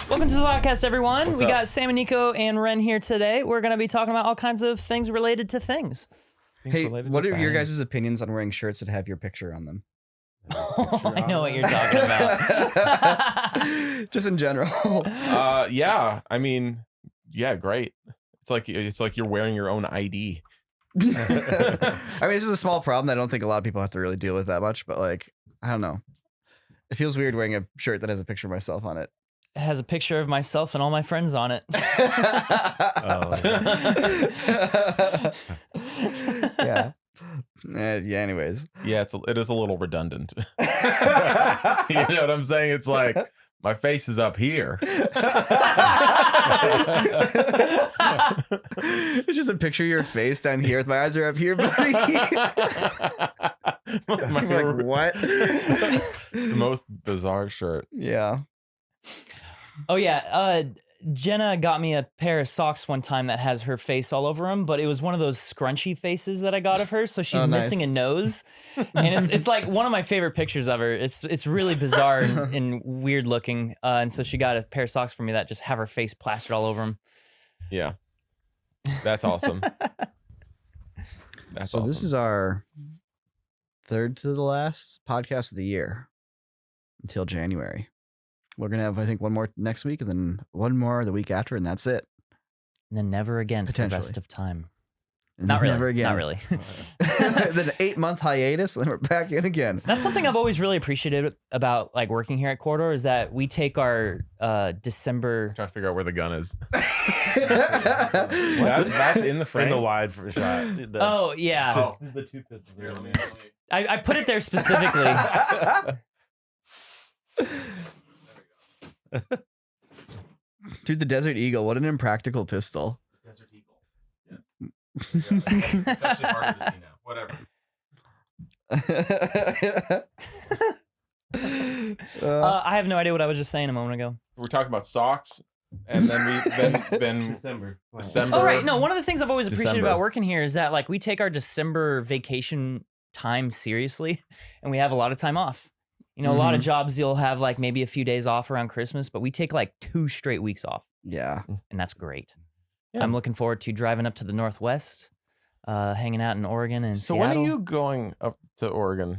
Welcome to the podcast, everyone. We got Sam and Niko and Wren here today. We're going to be talking about all kinds of things related to things. Hey, what are your guys' opinions on wearing shirts that have your picture on them? I know what you're talking about. Just in general. Yeah. I mean, yeah, great. It's like you're wearing your own ID. I mean, this is a small problem that I don't think a lot of people have to really deal with that much, but like, I don't know. It feels weird wearing a shirt that has a picture of myself on it. It has a picture of myself and all my friends on it. Yeah. Yeah, anyways. Yeah, it is a little redundant. You know what I'm saying? It's like my face is up here. It's just a picture of your face down here with my eyes are up here, buddy. Like, what? The most bizarre shirt. Yeah. Oh, yeah. Jenna got me a pair of socks one time that has her face all over them, but it was one of those scrunchy faces that I got of her, so she's missing a nose. And it's like one of my favorite pictures of her. It's really bizarre and weird looking. And so she got a pair of socks for me that just have her face plastered all over them. Yeah. That's awesome. So this is our third to the last podcast of the year until January. We're going to have, I think, one more next week and then one more the week after, and that's it. And then never again for the rest of time. And Not really. Never again. Not really. Then an 8-month hiatus, and then we're back in again. That's something I've always really appreciated about like working here at Corridor is that we take our December. I'm trying to figure out where the gun is. That's in the frame. In the wide for shot. Oh yeah. The two pistols. I put it there specifically. Dude, the Desert Eagle, what an impractical pistol. Desert Eagle. Yes. It's actually harder to see now. Whatever. I have no idea what I was just saying a moment ago. We're talking about socks, and then December. Oh right, no. One of the things I've always appreciated December. about working here is that like we take our December vacation time seriously, and we have a lot of time off. You know, a lot of jobs you'll have like maybe a few days off around Christmas, but we take like 2 straight weeks off. Yeah. And that's great. Yeah. I'm looking forward to driving up to the Northwest, hanging out in Oregon and So Seattle. when are you going up to Oregon?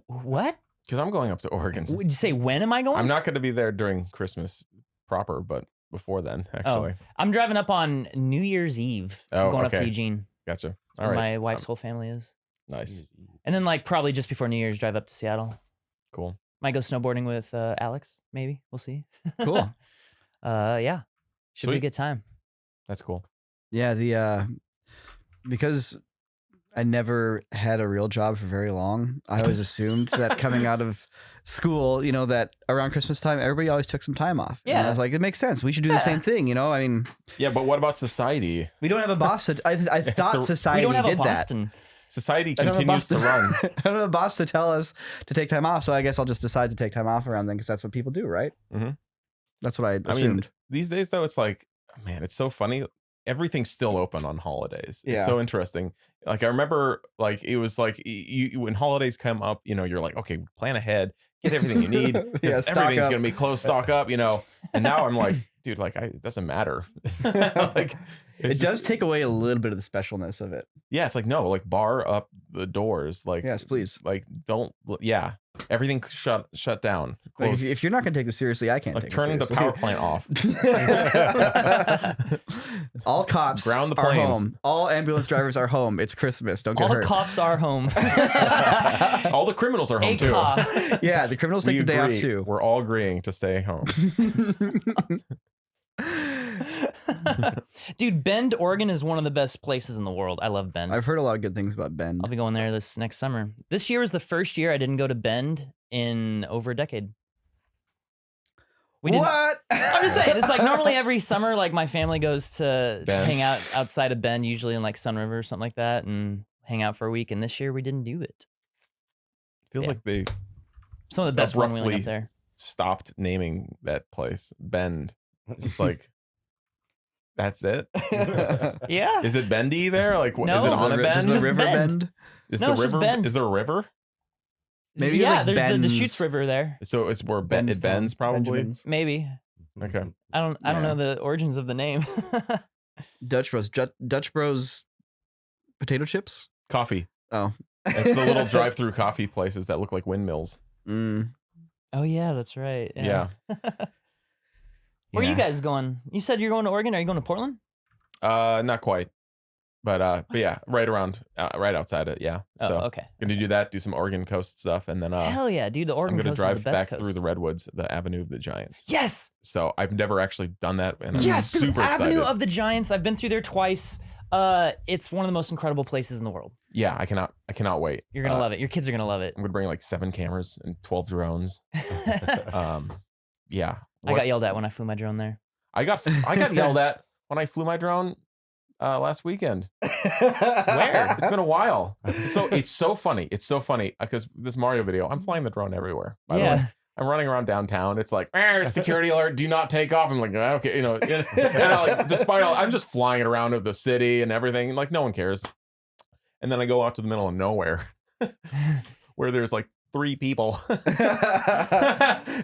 What? Because I'm going up to Oregon. Would you say when am I going? I'm not going to be there during Christmas proper, but before then, actually. I'm driving up on New Year's Eve. I'm Oh, going up to okay. Eugene. Gotcha. Where All right. my wife's whole family is. Nice. And then like probably just before New Year's, drive up to Seattle. Cool. Might go snowboarding with Alex, maybe. We'll see. Cool. Yeah. Should be a Sweet. good time. That's cool. Yeah, because I never had a real job for very long, I always assumed that coming out of school, you know, that around Christmas time, everybody always took some time off. And Yeah. I was like, it makes sense. We should do the same thing, you know? I mean, Yeah, but what about society? we don't have a boss. I thought the- society We don't have did a Boston. Society that. I don't have a continues boss to run. I don't have a boss to tell us to take time off, so I guess I'll just decide to take time off around then because that's what people do, right? Mhm. That's what I I assumed. mean, these days, though, it's like, man, it's so funny. Everything's still open on holidays. Yeah. It's so interesting. Like, I remember, like, it was like, you when holidays come up, you know, you're like, okay, plan ahead, get everything you need. 'Cause Yeah, stock everything's up. going to be closed, stock up, you know. And now I'm like, dude, like, it doesn't matter. Like, it does take away a little bit of the specialness of it. Yeah, it's like, no, like, bar up the doors. Like, Yes, please. like, don't, yeah. Everything shut down. Like, Close. if you're not going to take this seriously, I can't Like, take turn it the seriously. power plant off. All cops Ground the are planes. home. All ambulance drivers are home. It's Christmas. Don't get All the hurt. cops are home. All the criminals are home, A too. cop. Yeah, the criminals take We the day off agree. too. We're all agreeing to stay home. Dude, Bend, Oregon is one of the best places in the world. I love Bend. I've heard a lot of good things about Bend. I'll be going there this next summer. This year was the first year I didn't go to Bend in over a decade. We didn't. What? I'm just saying, it's like normally every summer, like my family goes to Bend. hang out outside of Bend, usually in like Sun River or something like that, and hang out for a week. And this year we didn't do it. Feels Yeah. like they Some of the best one wheeling up Abruptly. there. stopped naming that place Bend. It's just like, that's it. Yeah. Is it bendy there? Like, what, No, is it on a bend? Does the Just river Bend. bend? Is No, the it's just river? Bend. Is there a river? Maybe yeah, like there's the Ben's- Deschutes River there. So it's where it Ben's bends town. probably. Benjamin's. Maybe. Okay. I don't know the origins of the name. Dutch Bros potato chips. Coffee. Oh, It's the little drive-through coffee places that look like windmills. Mm. Oh yeah, that's right. Yeah. Where are you Yeah. guys going? You said you're going to Oregon. Are you going to Portland? Not quite. But yeah, right around, right outside it. Yeah. Oh, So okay. gonna do that, do some Oregon coast stuff, and then Hell yeah, dude! The I'm Oregon gonna coast drive is the best back coast. through the redwoods, the Avenue of the Giants. Yes. So I've never actually done that, and I'm Yes, dude, super excited. Avenue of the Giants. I've been through there twice. It's one of the most incredible places in the world. Yeah, I cannot wait. You're gonna love it. Your kids are gonna love it. I'm gonna bring like 7 cameras and 12 drones. Yeah. I got yelled at when I flew my drone there. I got yelled at when I flew my drone last weekend. Where? It's been a while. So it's so funny. It's so funny because this Mario video, I'm flying the drone everywhere. By the way. I'm running around downtown. It's like, security alert, do not take off. I'm like, okay, and despite all, I'm just flying it around of the city and everything. Like, no one cares. And then I go out to the middle of nowhere where there's like 3 people. And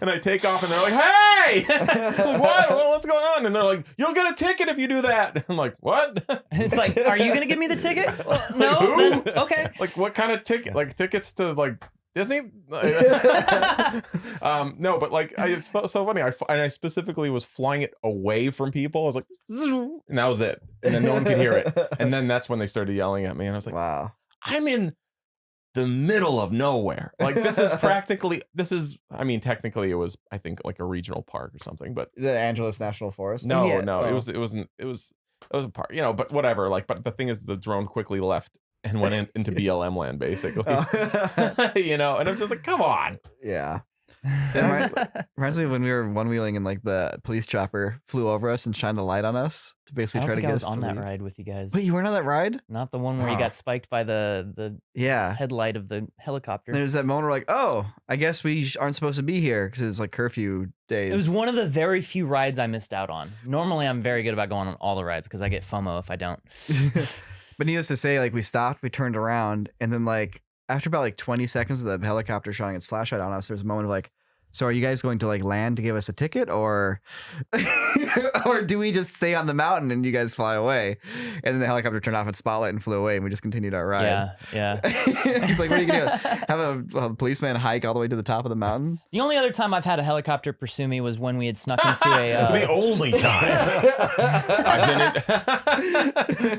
I take off and they're like, hey! I'm like, what? What's going on? And they're like, you'll get a ticket if you do that. I'm like, what? It's like, are you going to give me the ticket? Well, no, who? then okay. Like, what kind of ticket? Like, tickets to like Disney? No, but like, it's so funny. I specifically was flying it away from people. I was like, and that was it. And then no one could hear it. And then that's when they started yelling at me. And I was like, Wow. I'm in the middle of nowhere. Like, technically it was, I think, like a regional park or something, but The Angeles National Forest. no, Yeah. no, Oh. it was a park, but whatever. Like, but the thing is, the drone quickly left and went into BLM land, basically. Oh. And I was just like, come on. Yeah. It reminds me of when we were one-wheeling and like the police chopper flew over us and shined the light on us to I basically don't try to think I get was us on to that leave. ride with you guys. Wait, you weren't on that ride? Not the one where you Oh. got spiked by the Yeah. headlight of the helicopter. There's that moment where like, oh, I guess we aren't supposed to be here because it's like curfew days. It was one of the very few rides I missed out on. Normally, I'm very good about going on all the rides because I get FOMO if I don't. But needless to say, like we stopped, we turned around, and then like after about like 20 seconds of the helicopter shining its flashlight on us, there's a moment of like, so are you guys going to like land to give us a ticket or or do we just stay on the mountain and you guys fly away? And then the helicopter turned off its spotlight and flew away and we just continued our ride. Yeah. He's like, what are you gonna do? Have a policeman hike all the way to the top of the mountain? The only other time I've had a helicopter pursue me was when we had snuck into a. The only time I've been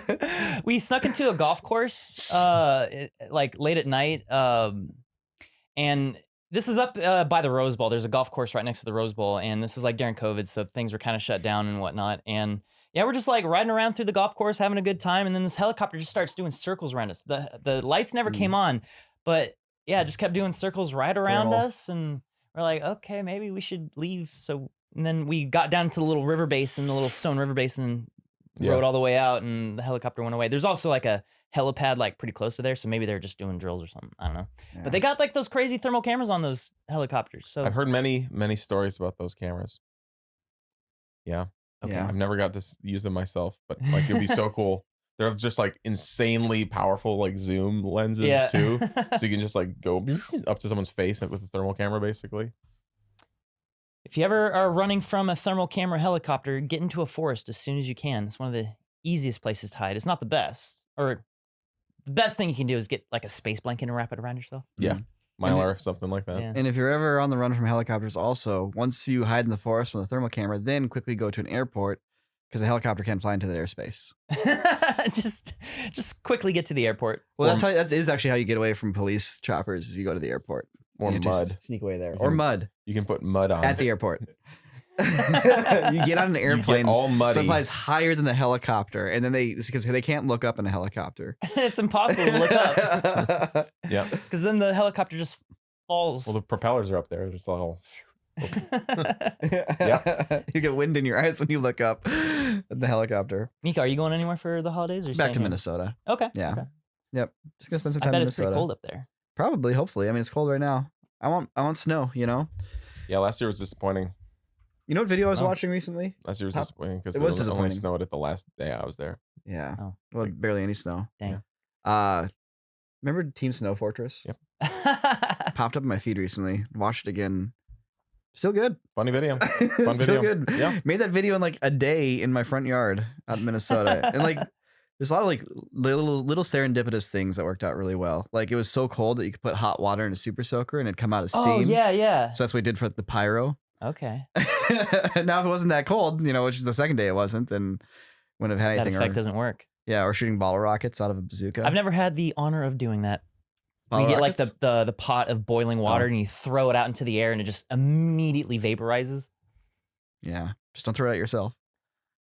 in. We snuck into a golf course, like late at night, and this is up by the Rose Bowl. There's a golf course right next to the Rose Bowl, and this is like during COVID, so things were kind of shut down and whatnot. And yeah, we're just like riding around through the golf course, having a good time, and then this helicopter just starts doing circles around us. The lights never came on, but yeah, it just kept doing circles right around us, and we're like, okay, maybe we should leave. So and then we got down to the little river basin, the little stone river basin, rode all the way out, and the helicopter went away. There's also like a helipad like pretty close to there, so maybe they're just doing drills or something. I don't know. Yeah. But they got like those crazy thermal cameras on those helicopters. So I've heard many stories about those cameras. Yeah. okay. Yeah. I've never got to use them myself, but like it'd be so cool. They're just like insanely powerful like zoom lenses too. So you can just like go up to someone's face with a thermal camera basically. If you ever are running from a thermal camera helicopter, get into a forest as soon as you can. It's one of the easiest places to hide. It's not the best, or the best thing you can do is get like a space blanket and wrap it around yourself. Yeah. And Mylar, something like that. Yeah. And if you're ever on the run from helicopters, also, once you hide in the forest with a thermal camera, then quickly go to an airport because a helicopter can't fly into the airspace. just quickly get to the airport. Well, that is actually how you get away from police choppers is you go to the airport. Or You mud. just sneak away there. You Or can- mud You can put mud on at the airport. You get on an You airplane. get all muddy. So it flies higher than the helicopter, and then because they can't look up in a helicopter. It's impossible to look up Yeah. because then the helicopter just falls. Well, the propellers are up there. Just all. You get wind in your eyes when you look up at the helicopter. Niko, are you going anywhere for the holidays? Or you Back staying to here? Minnesota. Okay. Yeah. Okay. Yep. Just gonna spend some time I bet in it's Minnesota. pretty cold up there. Probably, hopefully. I mean, it's cold right now. I want snow. You know. Yeah, last year was disappointing. You know what video I was Oh. watching recently? Last year was How- disappointing because it it was only disappointing. snowed at the last day I was there. Yeah. Oh. Well, like- barely any snow. Dang. Remember Team Snow Fortress? Yep. Popped up in my feed recently. Watched it again Still good. Funny video. Fun Still video. good. Yeah. Made that video in like a day in my front yard out in Minnesota. And like there's a lot of like little serendipitous things that worked out really well. Like it was so cold that you could put hot water in a super soaker and it'd come out as steam. Oh yeah. So that's what we did for the pyro. Okay. Now if it wasn't that cold, which is the second day it wasn't, then wouldn't have had That anything. effect doesn't work. Yeah, or shooting bottle rockets out of a bazooka. I've never had the honor of doing that. Bottle You get like rockets? the pot of boiling water and you throw it out into the air and it just immediately vaporizes. Yeah, just don't throw it at yourself.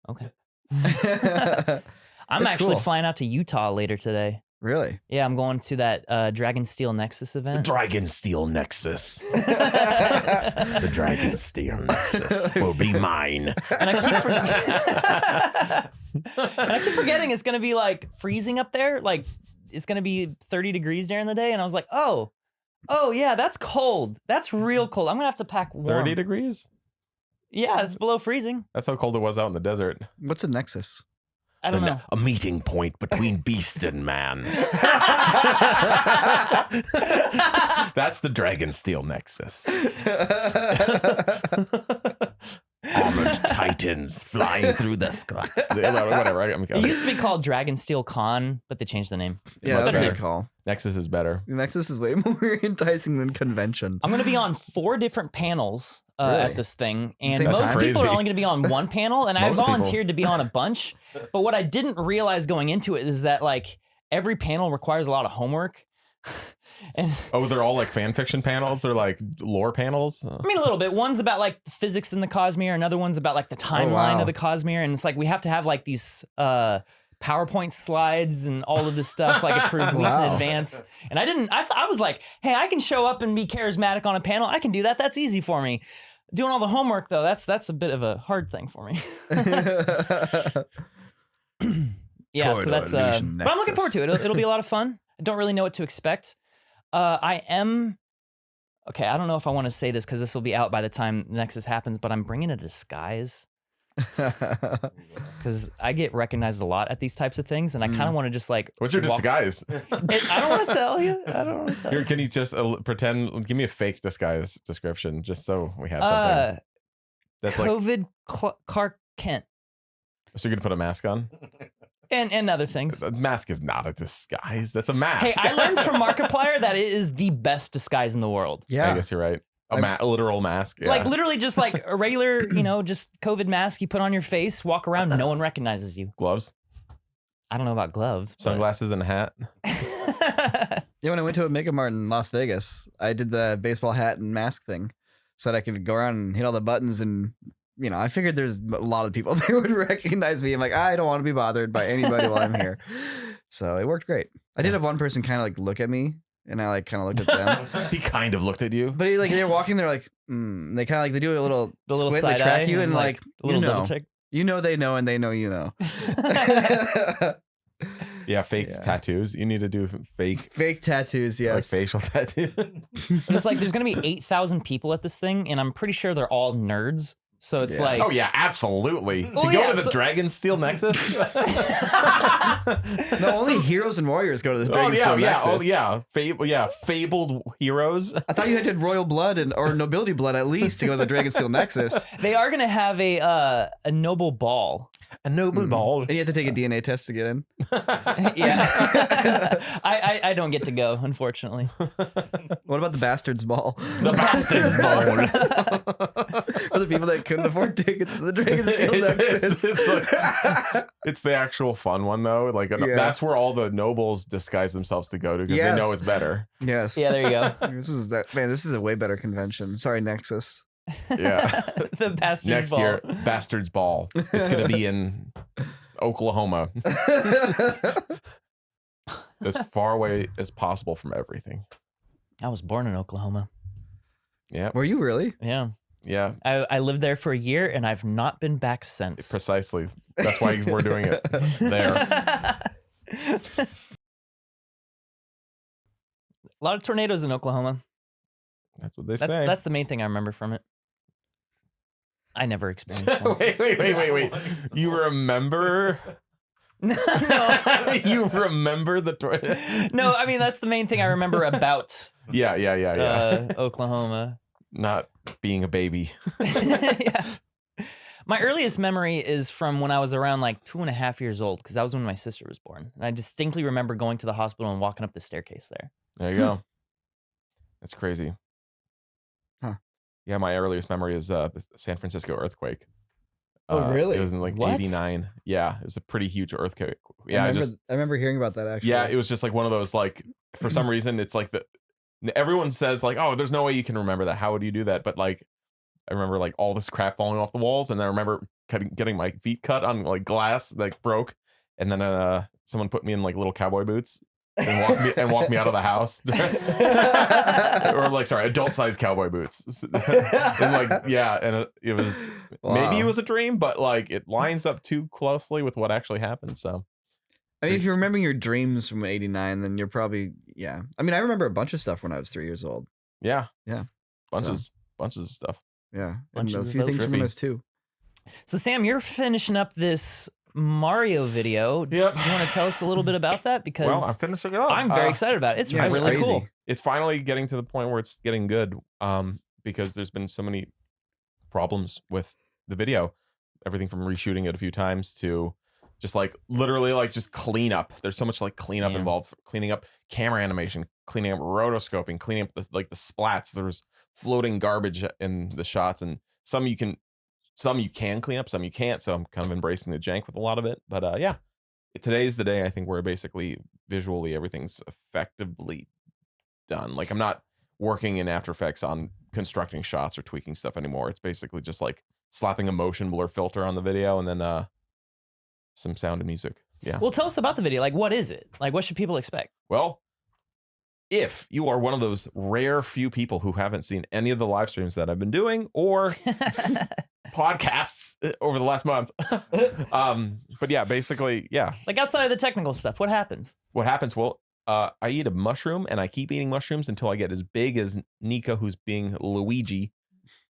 Okay. That's I'm actually cool. flying out to Utah later today. Really? Yeah, I'm going to that Dragonsteel Nexus event. Dragonsteel Nexus. The Dragonsteel Nexus will be mine. And I keep forgetting it's going to be like freezing up there. Like it's going to be 30 degrees during the day. And I was like, oh yeah, that's cold. That's real cold. I'm going to have to pack warm. 30 degrees? Yeah, it's below freezing. That's how cold it was out in the desert. What's a nexus? I don't know. A meeting point between beast and man. That's the Dragonsteel Nexus. Armored titans flying through the skies. Whatever. It used to be called Dragonsteel Con, but they changed the name. Yeah, Much that's a better. good call. Nexus is better. Nexus is way more enticing than convention. I'm going to be on 4 different panels Really? at this thing, and Same most time? people are Crazy. only going to be on one panel, and I Most people. volunteered to be on a bunch. But what I didn't realize going into it is that like every panel requires a lot of homework. And Oh, they're all like fan fiction panels? They're like lore panels? I mean, a little bit. One's about like the physics in the Cosmere, another one's about like the timeline wow. of the Cosmere, and it's like we have to have like these PowerPoint slides and all of this stuff like approved weeks in Wow. advance. And I was like, hey, I can show up and be charismatic on a panel. I can do that. That's easy for me. Doing all the homework though, that's a bit of a hard thing for me. Yeah, so that's but I'm looking forward to it. It'll be a lot of fun. I don't really know what to expect. I don't know if I want to say this because this will be out by the time Nexus happens, but I'm bringing a disguise because I get recognized a lot at these types of things, and I kind of want to just like. What's your disguise? I don't want to tell you. I don't want to tell Here, you. can you just pretend? Give me a fake disguise description, just so we have something. That's like. COVID Clark Kent So you're gonna put a mask on? and other things. A mask is not a disguise. That's a mask. Hey, I learned from Markiplier that it is the best disguise in the world. I Yeah. guess you're right. A literal mask. Yeah. Like literally just like a regular, just COVID mask you put on your face, walk around, no one recognizes you. gloves, I don't know about gloves. but- sunglasses, and a hat. Yeah, when I went to a Mega Mart in Las Vegas, I did the baseball hat and mask thing so that I could go around and hit all the buttons. And, I figured there's a lot of people that would recognize me. I'm like, I don't want to be bothered by anybody while I'm here. So it worked great. I did have one person kind of like look at me, and I like kind of looked at them. He kind of looked at you. But they were walking, they're like, They kind of like, they do a little The little squint, they side track eye you, and like, a little double check. they know, and they know you know. Yeah, fake Yeah. tattoos. You need to do fake, Fake tattoos, like yes. facial tattoos. It's like there's gonna be 8,000 people at this thing, and I'm pretty sure they're all nerds. So it's Yeah. like, Oh yeah, absolutely. Oh, to go yeah, to the Dragonsteel Nexus. No, only heroes and warriors go to the Oh yeah, Dragonsteel yeah, Nexus. fabled heroes. I thought you had to have royal blood or nobility blood at least to go to the Dragonsteel Nexus. they are gonna have a noble ball. A noble ball. And you have to take a DNA test to get in. Yeah, I don't get to go, unfortunately. What about the bastards ball? The bastards ball. For the people that couldn't afford tickets to the Dragonsteel Nexus. It's the actual fun one though. Like Yeah. that's where all the nobles disguise themselves to go to because Yes. they know it's better. Yes. Yeah, there you go. This is a way better convention. Sorry, Nexus. Yeah. The bastards Next ball. year, Bastards Ball. It's gonna be in Oklahoma, as far away as possible from everything. I was born in Oklahoma. Yeah, Were you really? Yeah, yeah, I lived there for a year, and I've not been back since. precisely. That's why we're doing it there. A lot of tornadoes in Oklahoma. That's what they say. That's the main thing I remember from it. I never experienced one. wait. You remember? No, You remember the tornado? no. I mean, that's the main thing I remember about Yeah. Oklahoma. not being a baby. Yeah. My earliest memory is from when I was around like 2.5 years old, because that was when my sister was born. And I distinctly remember going to the hospital and walking up the staircase there. There you go. That's crazy. Huh. Yeah, my earliest memory is the San Francisco earthquake. Oh, really? It was in like What? 89. Yeah, it was a pretty huge earthquake. Yeah, I remember hearing about that actually. yeah, it was just like one of those, like, for some reason, it's like everyone says like, oh, there's no way you can remember that. How would you do that? But like, I remember like all this crap falling off the walls, and I remember getting my feet cut on like glass that broke, and then someone put me in like little cowboy boots and walked me out of the house. Or like, sorry, adult sized cowboy boots. And like, yeah, and it was maybe it was a dream, but like it lines up too closely with what actually happened. So I mean, if you're remembering your dreams from '89, then you're probably, yeah. I mean, I remember a bunch of stuff when I was 3 years old. yeah, Yeah. bunches of stuff. Yeah, Bunches and a of few those things from trippy. those too. So Sam, you're finishing up this Mario video. Yep. You want to tell us a little bit about that? Because Well, I'm finishing it up. I'm very excited about it. It's yeah, it's really crazy. cool. It's finally getting to the point where it's getting good. Because there's been so many problems with the video, everything from reshooting it a few times to just like literally like just cleanup. There's so much like cleanup involved, cleaning up camera animation, cleaning up rotoscoping, cleaning up the splats. There's floating garbage in the shots, and some you can clean up, some you can't. So I'm kind of embracing the jank with a lot of it. But yeah, today's the day I think where basically visually everything's effectively done. Like I'm not working in After Effects on constructing shots or tweaking stuff anymore. It's basically just like slapping a motion blur filter on the video and then some sound and music. Yeah. Well, tell us about the video. Like, what is it? Like, what should people expect? Well, if you are one of those rare few people who haven't seen any of the live streams that I've been doing or podcasts over the last month, but yeah, basically, yeah. Like outside of the technical stuff, what happens? What happens? Well, I eat a mushroom and I keep eating mushrooms until I get as big as Niko, who's being Luigi.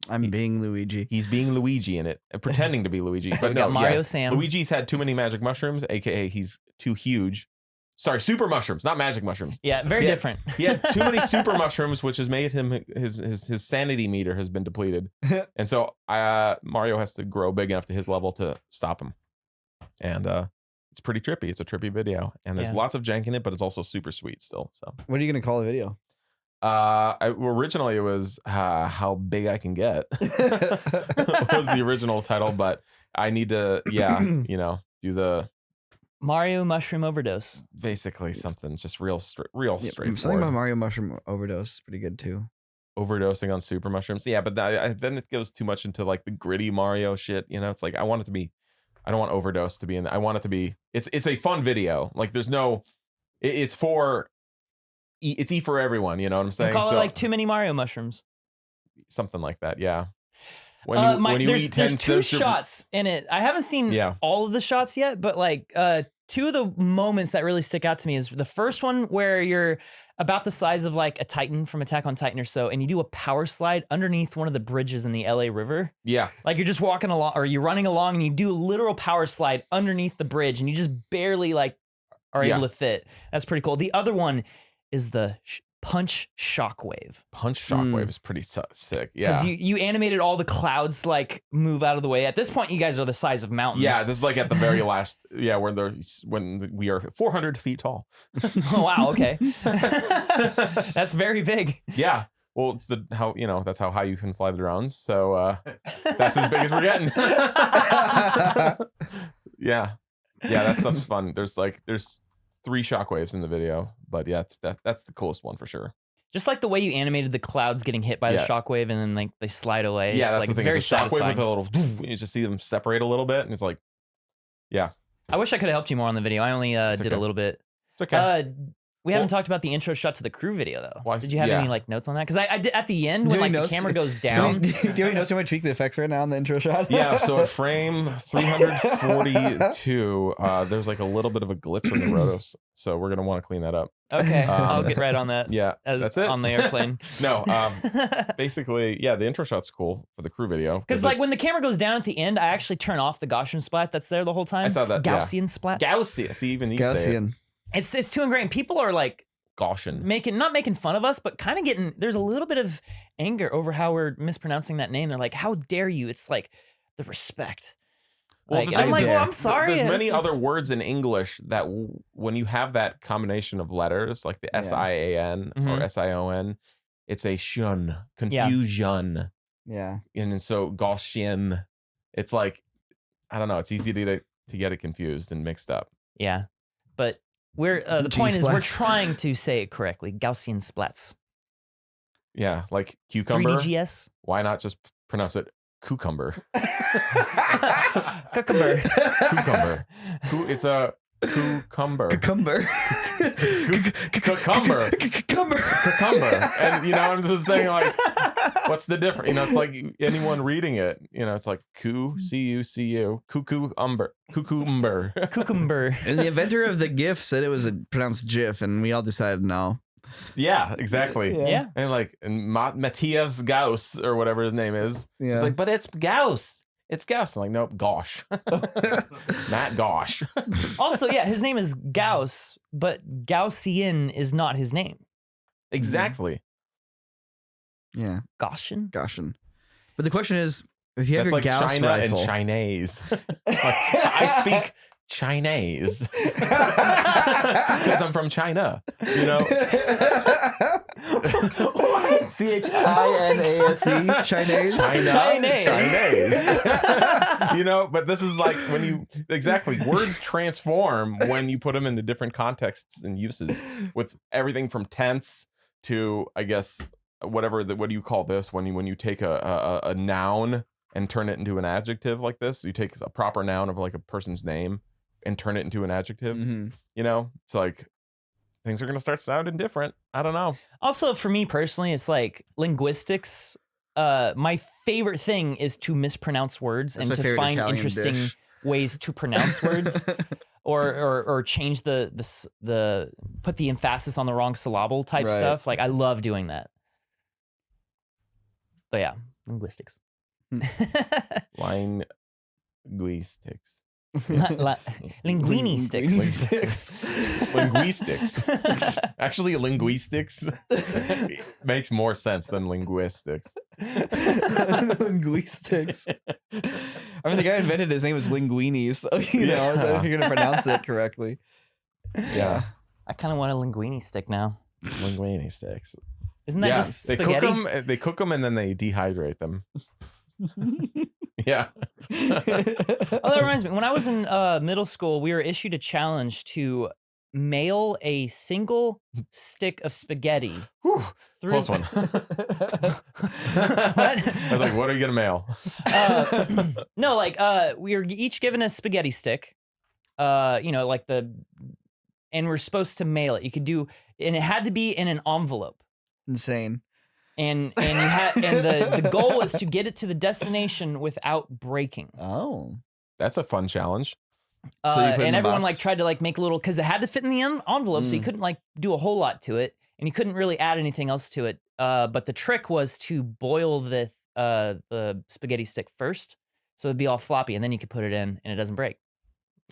I'm being Luigi. He's being Luigi in it, pretending to be Luigi. So But we no, got Mario, yeah. Sam. Luigi's had too many magic mushrooms, aka he's too huge. Sorry, super mushrooms, not magic mushrooms. Yeah, very Yeah. different. He had too many super mushrooms, which has made him his sanity meter has been depleted, and so Mario has to grow big enough to his level to stop him. And it's pretty trippy. It's a trippy video, and there's lots of jank in it, but it's also super sweet still. So What are you gonna call the video? Originally it was how big I can get was the original title, but I need to do the Mario Mushroom Overdose. basically something just real straightforward. Something about Mario Mushroom Overdose is pretty good too. Overdosing on super mushrooms. Yeah, but then it goes too much into like the gritty Mario shit. You know, it's like I don't want Overdose to be in. I want it to be. It's a fun video. Like there's no. It's for. It's E for everyone. You know what I'm saying? Call it like too many Mario mushrooms. Something like that. Yeah. When you there's eat 10 two shots in it. I haven't seen all of the shots yet, but like two of the moments that really stick out to me is the first one where you're about the size of like a Titan from Attack on Titan or so, and you do a power slide underneath one of the bridges in the LA River. Yeah. Like you're just walking along or you're running along and you do a literal power slide underneath the bridge and you just barely like are able to fit. That's pretty cool. The other one is the punch shockwave. Punch shockwave is pretty sick. Yeah. Because you animated all the clouds like move out of the way. At this point, you guys are the size of mountains. Yeah, this is like at the very last. Yeah, when we are 400 feet tall. Oh wow. Okay. That's very big. Yeah. Well, it's that's how high you can fly the drones. So that's as big as we're getting. Yeah. Yeah, that stuff's fun. There's 3 shockwaves in the video, but yeah, that's the coolest one for sure. Just like the way you animated the clouds getting hit by the shockwave and then like they slide away. Yeah, it's that's the thing. very It's a shockwave satisfying. with a little. You just see them separate a little bit, and it's like, yeah. I wish I could have helped you more on the video. I only did okay. a little bit. It's okay. We haven't talked about the intro shot to the crew video though. Well, did you have any like notes on that? Because I did at the end Do when you like notes? the camera goes down. Do you notice how I tweak the effects right now on the intro shot? Yeah, so at frame 342, there's like a little bit of a glitch from the rotos, so we're gonna want to clean that up. Okay, I'll get right on that. Yeah, that's it. On the airplane. No, basically, yeah, the intro shot's cool for the crew video. Because like when the camera goes down at the end, I actually turn off the Gaussian splat that's there the whole time. I saw that. Gaussian splat. Gaussian. See, even you say it. Gaussian. It's too ingrained. People are like Gaussian. not making fun of us, but kind of getting, there's a little bit of anger over how we're mispronouncing that name. They're like, how dare you? It's like the respect. Well, Like, I'm like, well, I'm sorry. There's many This is- other words in English that when you have that combination of letters, like the SIAN or SION, it's a shun, confusion. Yeah. And so Gaussian, it's like, I don't know, it's easy to get it confused and mixed up. Yeah. But we're the point is we're G-splats. trying to say it correctly. Gaussian splats. Yeah, like cucumber. 3DGS. Why not just pronounce it cucumber? Cucumber. Cucumber. It's a cucumber. Cucumber. Cucumber. Cucumber. And I'm just saying, like, what's the difference? It's like anyone reading it, it's like cucumber. Cucumber. Cucumber. And the inventor of the GIF said it was pronounced GIF, and we all decided no. Yeah, exactly. Yeah. And Matthias Gauss or whatever his name is. Yeah. He's like, but it's Gauss. It's Gauss. I'm like, nope, Gosh. Matt Gosh. Also, yeah, his name is Gauss, but Gaussian is not his name. Exactly. Yeah. Gaussian? Gaussian. But the question is, if you have That's your like Gauss China rifle, and Chinese. I speak Chinese because I'm from China. CHINASE, Chinese. Chinese. But this is like when words transform when you put them into different contexts and uses, with everything from tense to, I guess, what do you call this when you take a noun and turn it into an adjective like this? You take a proper noun of like a person's name and turn it into an adjective. It's like things are going to start sounding different. I don't know. Also, for me personally, it's like linguistics. My favorite thing is to mispronounce words and to find Italian interesting dish. ways to pronounce words, or change the put the emphasis on the wrong syllable type Right. stuff. Like, I love doing that. But yeah, linguistics. Linguistics. Linguini sticks. Linguistics. Actually, linguistics makes more sense than linguistics. Linguistics. I mean, the guy invented his name was Linguini, so if you're gonna pronounce it correctly. Yeah. I kind of want a linguini stick now. Linguini sticks. Isn't that just spaghetti? They cook them and then they dehydrate them. Yeah. Oh, that reminds me. When I was in middle school, we were issued a challenge to mail a single stick of spaghetti. Whew, through close one. I was like, what are you gonna mail? No, like we were each given a spaghetti stick. And we're supposed to mail it. You could do, and it had to be in an envelope. Insane. And you had, and the goal was to get it to the destination without breaking. Oh. That's a fun challenge. So you put it in And the everyone box? like tried to like make a little, because it had to fit in the envelope, so you couldn't like do a whole lot to it, and you couldn't really add anything else to it. But the trick was to boil the spaghetti stick first, so it'd be all floppy, and then you could put it in, and it doesn't break.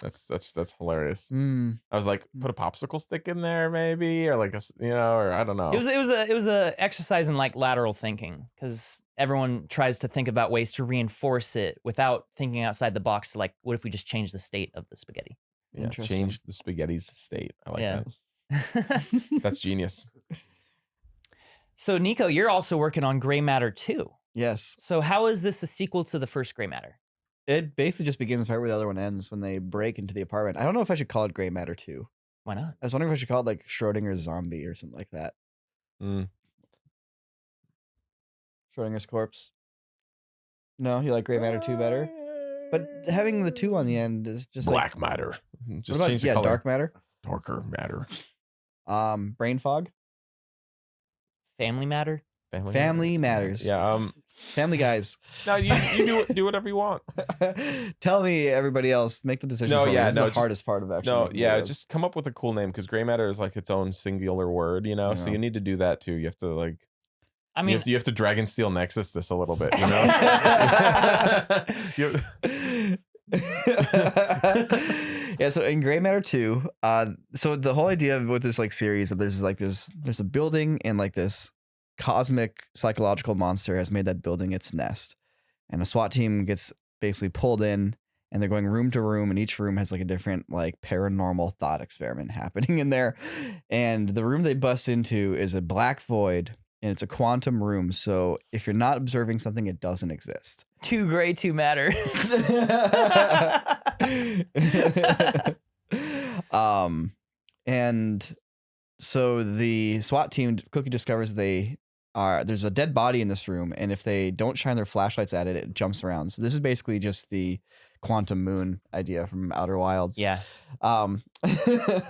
That's hilarious. Mm. I was like, put a popsicle stick in there, maybe, or like or I don't know. It was a exercise in like lateral thinking, because everyone tries to think about ways to reinforce it without thinking outside the box. To like, what if we just change the state of the spaghetti? Yeah, Interesting. change the spaghetti's state. I like Yeah. that. That's genius. So Niko, you're also working on Graymatter 2. Yes. So how is this a sequel to the first Graymatter? It basically just begins right where the other one ends, when they break into the apartment. I don't know if I should call it Graymatter 2. Why not? I was wondering if I should call it like Schrodinger's Zombie or something like that. Mm. Schrodinger's Corpse. No, you like Graymatter 2 better? But having the 2 on the end is just Black matter. Like, Just what about, change the color. dark matter? Darker matter. Brain fog? Family Matter? Family matters. Yeah. Family guys. No, you do whatever you want. Tell me, everybody else, make the decision. No, for me. yeah, This is no, the just- hardest part of actually. No, making yeah, videos. just come up with a cool name, because gray matter is like its own singular word, So Yeah. you need to do that too. You have to like. I mean, you have to Dragonsteel Nexus this a little bit, Yeah, so in Graymatter 2, so the whole idea with this like series that there's a building and like this cosmic psychological monster has made that building its nest. And a SWAT team gets basically pulled in and they're going room to room, and each room has like a different like paranormal thought experiment happening in there. And the room they bust into is a black void, and it's a quantum room. So if you're not observing something, it doesn't exist. Too gray to matter. And so the SWAT team quickly discovers there's a dead body in this room, and if they don't shine their flashlights at it, it jumps around. So this is basically just the quantum moon idea from Outer Wilds. Yeah. I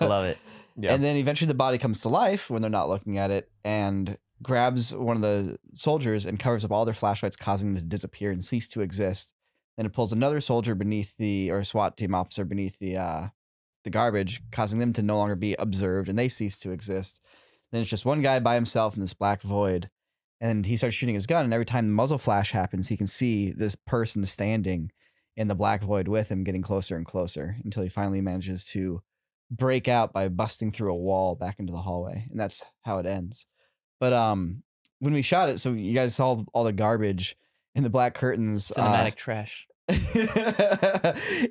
love it. Yeah. And then eventually the body comes to life when they're not looking at it and grabs one of the soldiers and covers up all their flashlights, causing them to disappear and cease to exist. Then it pulls another soldier or SWAT team officer beneath the garbage, causing them to no longer be observed, and they cease to exist. Then it's just one guy by himself in this black void, and he starts shooting his gun, and every time the muzzle flash happens, he can see this person standing in the black void with him, getting closer and closer until he finally manages to break out by busting through a wall back into the hallway, and that's how it ends. But when we shot it, so you guys saw all the garbage and the black curtains, Cinematic trash.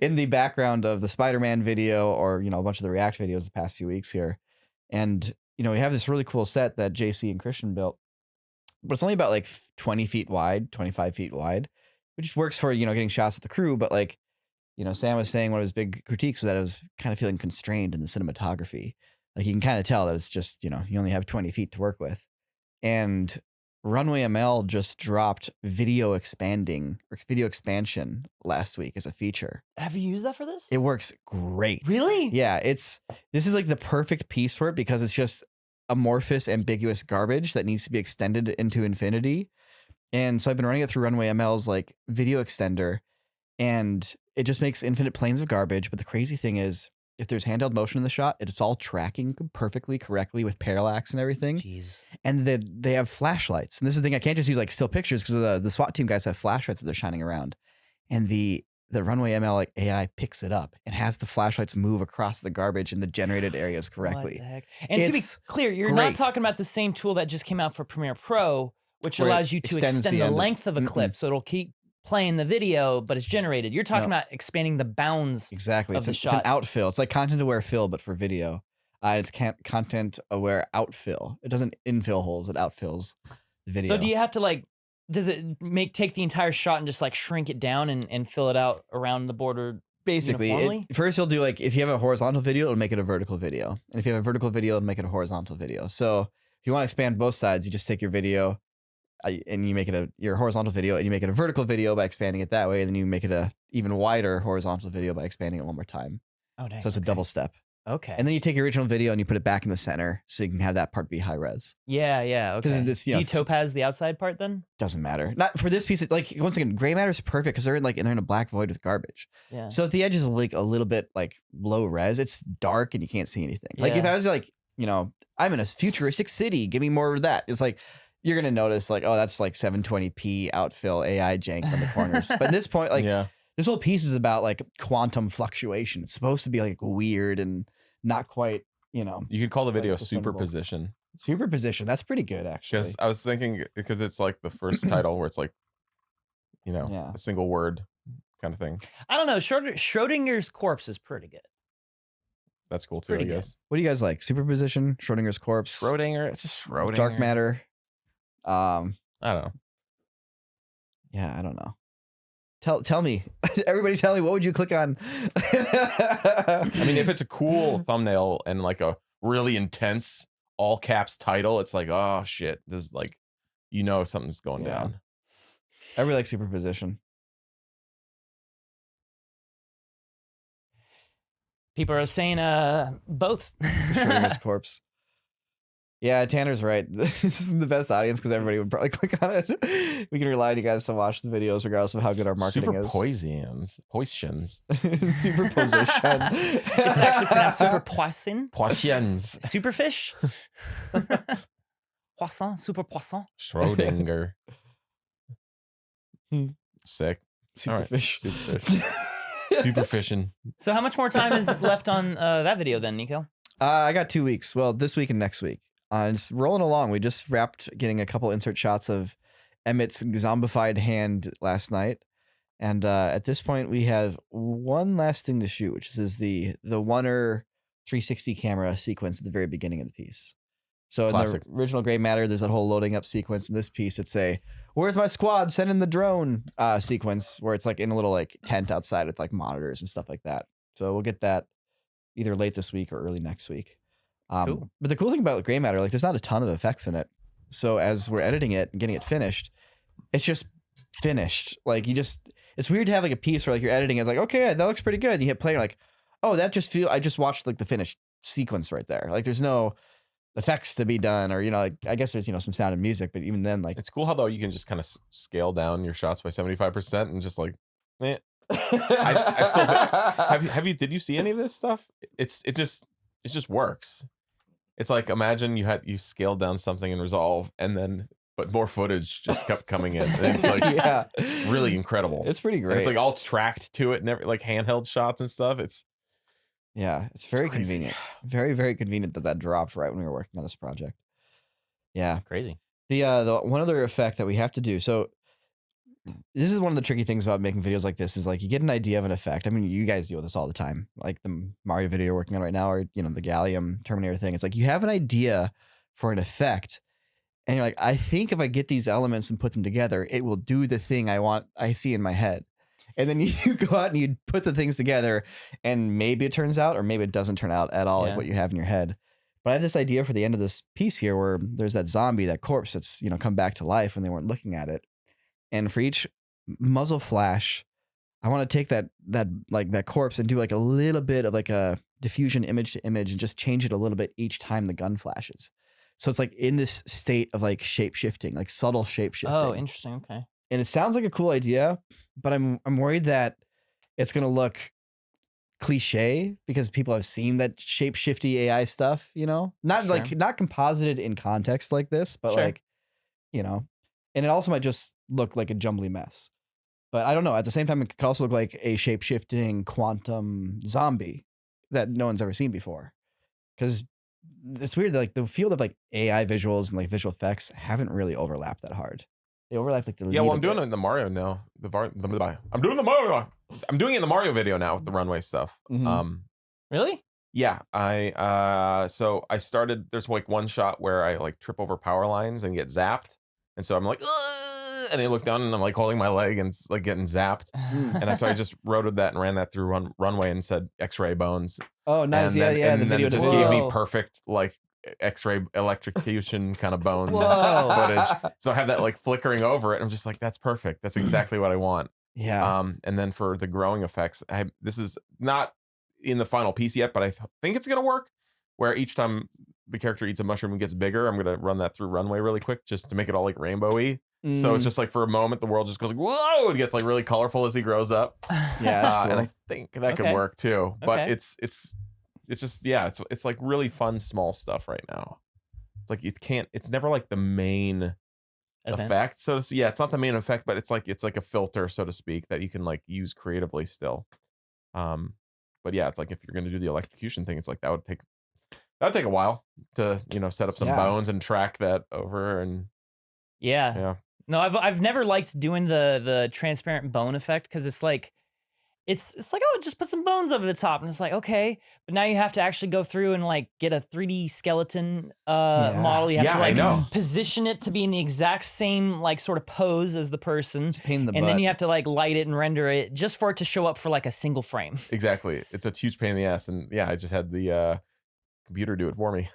in the background of the Spider-Man video, or a bunch of the React videos the past few weeks here. And we have this really cool set that JC and Christian built, but it's only about like 20 feet wide, 25 feet wide, which works for getting shots at the crew. But like Sam was saying, one of his big critiques was that it was kind of feeling constrained in the cinematography. Like you can kind of tell that it's just you only have 20 feet to work with. And Runway ML just dropped video expansion last week as a feature. Have you used that for this? It works great. Really? Yeah, this is like the perfect piece for it because it's just amorphous, ambiguous garbage that needs to be extended into infinity. And so I've been running it through Runway ML's like video extender, and it just makes infinite planes of garbage. But the crazy thing is, if there's handheld motion in the shot, it's all tracking perfectly correctly with parallax and everything. Jeez. And they have flashlights. And this is the thing, I can't just use like still pictures because the SWAT team guys have flashlights that they're shining around. And the Runway ML like AI picks it up and has the flashlights move across the garbage in the generated areas correctly. What the heck? And to be clear, you're not talking about the same tool that just came out for Premiere Pro, which allows you to extend the length of a clip, so it'll keep playing the video, but it's generated. You're talking about expanding the bounds. Exactly. Of the It's shot. an outfill. It's like content aware fill, but for video. It's content aware outfill. It doesn't infill holes. It outfills the video. So do you have to like? Does it take the entire shot and just like shrink it down and fill it out around the border? Basically, first you'll do like if you have a horizontal video, it'll make it a vertical video, and if you have a vertical video, it'll make it a horizontal video. So if you want to expand both sides, you just take your video and you make it your horizontal video, and you make it a vertical video by expanding it that way, and then you make it a even wider horizontal video by expanding it one more time. Oh, dang. So it's a double step. Okay. And then you take your original video and you put it back in the center, so you can have that part be high res. Yeah. Okay. Because do you topaz the outside part then? Doesn't matter. Not for this piece. It's like once again, Graymatter is perfect because they're in a black void with garbage. Yeah. So if the edge is like a little bit like low res, it's dark and you can't see anything. Like if I was like, I'm in a futuristic city, give me more of that. It's like you're gonna notice like, oh, that's like 720p outfill AI jank on the corners. But at this point, like this whole piece is about like quantum fluctuation. It's supposed to be like weird and not quite, You could call the video like superposition. Superposition. That's pretty good, actually. Because I was thinking, because it's like the first title where it's like, a single word kind of thing. I don't know. Schrodinger's corpse is pretty good. That's cool too, I guess. What do you guys like? Superposition, Schrodinger's corpse, It's just Schrodinger. dark matter. I don't know. Yeah, I don't know. Tell me, everybody, tell me, what would you click on? I mean, if it's a cool thumbnail and like a really intense all caps title, it's like, oh shit, this is like, something's going down. I really like superposition. People are saying both. Schrodinger's corpse. Yeah, Tanner's right. This is the best audience because everybody would probably click on it. We can rely on you guys to watch the videos regardless of how good our marketing is. Poisons. Superposition. It's actually pronounced superpoisson. Poisons. Superfish. Poisson. Super poisson. Schrodinger. Sick. Superfish. Superfish. Super fishing. So how much more time is left on that video then, Niko? I got 2 weeks. Well, this week and next week. It's rolling along. We just wrapped getting a couple insert shots of Emmett's zombified hand last night. And at this point, we have one last thing to shoot, which is the Oneer 360 camera sequence at the very beginning of the piece. So Classic. in the original Graymatter, there's that whole loading up sequence. In this piece, it's a "Where's my squad? Send in the drone" sequence, where it's like in a little like tent outside with like monitors and stuff like that. So we'll get that either late this week or early next week. Cool. But the cool thing about Graymatter, like, there's not a ton of effects in it. So as we're editing it and getting it finished, it's just finished. Like, it's weird to have like a piece where like you're editing, it's like, okay, that looks pretty good. And you hit play, you're like, oh, I just watched like the finished sequence right there. Like, there's no effects to be done, or like, I guess there's some sound and music, but even then, like, It's cool how though you can just kind of scale down your shots by 75% and just like, eh. Did you see any of this stuff? It just works. It's like, imagine you scaled down something in Resolve but more footage just kept coming in. And it's like, yeah, it's really incredible. it's pretty And great. it's like all tracked to it and like handheld shots and stuff. It's It's very crazy. convenient. Very, very convenient that dropped right when we were working on this project. Yeah. Crazy. The one other effect that we have to do. So this is one of the tricky things about making videos like this is like you get an idea of an effect. I mean, you guys deal with this all the time. Like the Mario video you're working on right now, or the Gallium Terminator thing. It's like you have an idea for an effect, and you're like, I think if I get these elements and put them together, it will do the thing I see in my head. And then you go out and you put the things together, and maybe it turns out, or maybe it doesn't turn out at all, like what you have in your head. But I have this idea for the end of this piece here where there's that zombie, that corpse that's, come back to life when they weren't looking at it. And for each muzzle flash, I want to take that corpse and do like a little bit of like a diffusion image to image and just change it a little bit each time the gun flashes. So it's like in this state of like shape shifting, like subtle shape shifting. Oh, interesting. Okay. And it sounds like a cool idea, but I'm worried that it's gonna look cliche because people have seen that shape shifty AI stuff, not Sure. not composited in context like this, but Sure. like, and it also might just look like a jumbly mess. But I don't know. At the same time, it could also look like a shape shifting quantum zombie that no one's ever seen before. Because it's weird that like the field of like AI visuals and like visual effects haven't really overlapped that hard. They overlap like the lead I'm a doing bit. it in the Mario now. I'm doing it in the Mario video now with the runway stuff. Mhm. Really? Yeah, so I started. There's like one shot where I like trip over power lines and get zapped, and so I'm like, "Ugh," and I look down and I'm like holding my leg and it's like getting zapped, and so I just rotoed that and ran that through runway and said X-ray bones. Oh, nice. And then, The and then video it just does gave that. me Whoa. perfect like X-ray electrocution kind of bone Whoa. footage. So I have that like flickering over it. And I'm just like, that's perfect. That's exactly what I want. Yeah. And then for the growing effects, this is not in the final piece yet, but I think it's gonna work. Where each time the character eats a mushroom and gets bigger, I'm gonna run that through runway really quick just to make it all like rainbowy. So it's just like for a moment the world just goes like whoa, it gets like really colorful as he grows up. Yeah, that's cool. And I think that could Okay. work too. But Okay. it's just it's like really fun small stuff right now. It's like it's never like the main Event. effect. So it's not the main effect, but it's like a filter, so to speak, that you can like use creatively still. But yeah, it's like if you're gonna do the electrocution thing, it's like that would take a while to set up some Yeah. bones and track that over and Yeah. No, I've never liked doing the transparent bone effect because it's like oh, just put some bones over the top, and it's like okay, but now you have to actually go through and like get a 3D skeleton model. You have Yeah, to I like know. position it to be in the exact same like sort of pose as the person, It's a pain in the and butt. then you have to like light it and render it just for it to show up for like a single frame. exactly. It's a huge pain in the ass, and yeah, I just had the computer do it for me.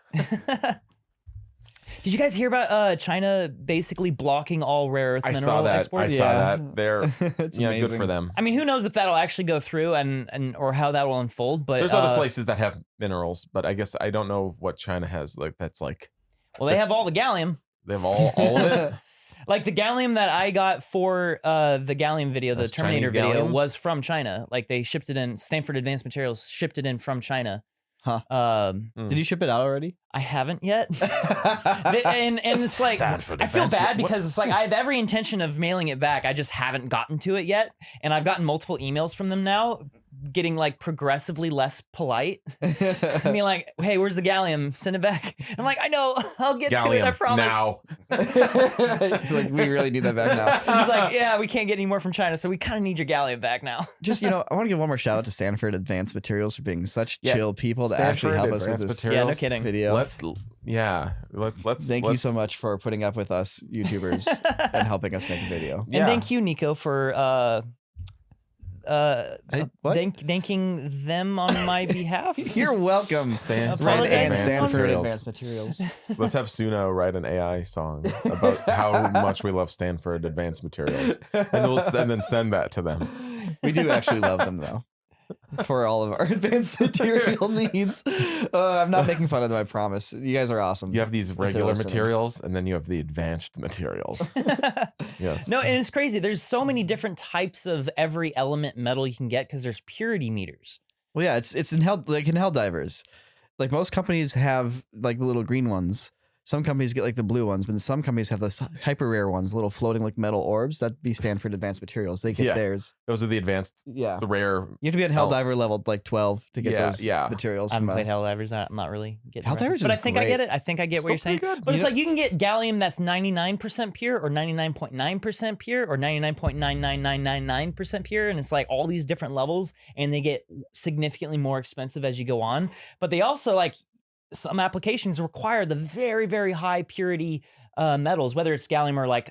Did you guys hear about China basically blocking all rare earth I mineral saw that. exports? I saw that. They're It's good amazing. for them. I mean, who knows if that'll actually go through and or how that will unfold. But There's other places that have minerals, but I guess I don't know what China has. Like that's like well, they have all the gallium. they have all of it. Like the gallium that I got for the gallium video, the That's Terminator Chinese video, gallium? was from China. Like they shipped it in. Stanford Advanced Materials shipped it in from China. Huh. Mm. Did you ship it out already? I haven't yet. and it's like Stanford I feel Advanced bad what? because it's like I have every intention of mailing it back. I just haven't gotten to it yet, and I've gotten multiple emails from them now getting like progressively less polite. I mean, like, hey, where's the gallium? Send it back. I'm like, I know, I'll get to it. I Gallium promise. now. It's like, we really need that back now. He's like, yeah, we can't get any more from China, so we kind of need your gallium back now. Just, I want to give one more shout out to Stanford Advanced Materials for being such chill people to actually Stanford help us with Advanced this Yeah, no kidding. video. Let's Thank you so much for putting up with us YouTubers and helping us make a video. And thank you, Niko, for thanking them on my behalf. You're welcome, Stanford Advanced Materials. Let's have Suno write an AI song about how much we love Stanford Advanced Materials, and then send that to them. We do actually love them though, for all of our advanced material needs. I'm not making fun of them, I promise. You guys are awesome. You have these regular materials, and then you have the advanced materials. Yes. No, and it's crazy. There's so many different types of every element metal you can get because there's purity meters. Well, yeah, it's in Helldivers. Like most companies have like the little green ones. Some companies get like the blue ones, but some companies have the hyper rare ones, little floating like metal orbs. That'd be Stanford Advanced Materials. They get theirs. Those are the advanced, the rare. You have to be at Helldiver level like 12 to get those materials. I haven't played Helldivers. I'm not really getting Helldivers, but I think I get it. I think I get what you're saying. Good. But it's like you can get gallium that's 99% pure, or 99.9% pure, or 99.99999% pure, and it's like all these different levels, and they get significantly more expensive as you go on. But they also like. Some applications require the very, very high purity metals, whether it's gallium or like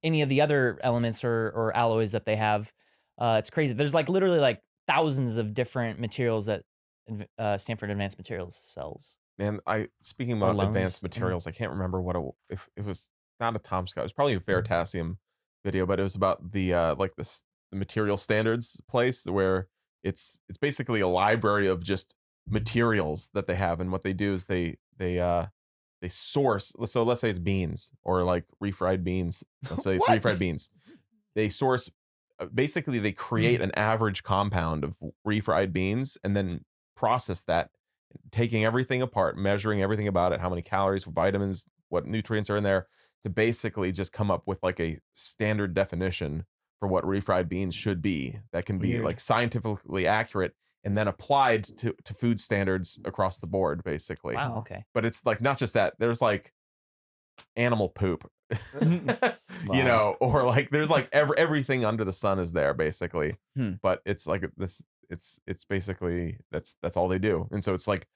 any of the other elements or alloys that they have. It's crazy. There's like literally like thousands of different materials that Stanford Advanced Materials sells. And speaking about advanced materials, I can't remember if it was not a Tom Scott. It was probably a Veritasium video, but it was about the the material standards place where it's basically a library of just materials that they have, and what they do is they source. So let's say it's beans or like refried beans. Let's say it's refried beans. They source. Basically, they create an average compound of refried beans and then process that, taking everything apart, measuring everything about it, how many calories, vitamins, what nutrients are in there, to basically just come up with like a standard definition for what refried beans should be that can be like scientifically accurate and then applied to food standards across the board, basically. Wow, okay. But it's like not just that. There's like animal poop, or like there's like everything under the sun is there, basically. But it's like this. It's basically that's all they do. And so it's like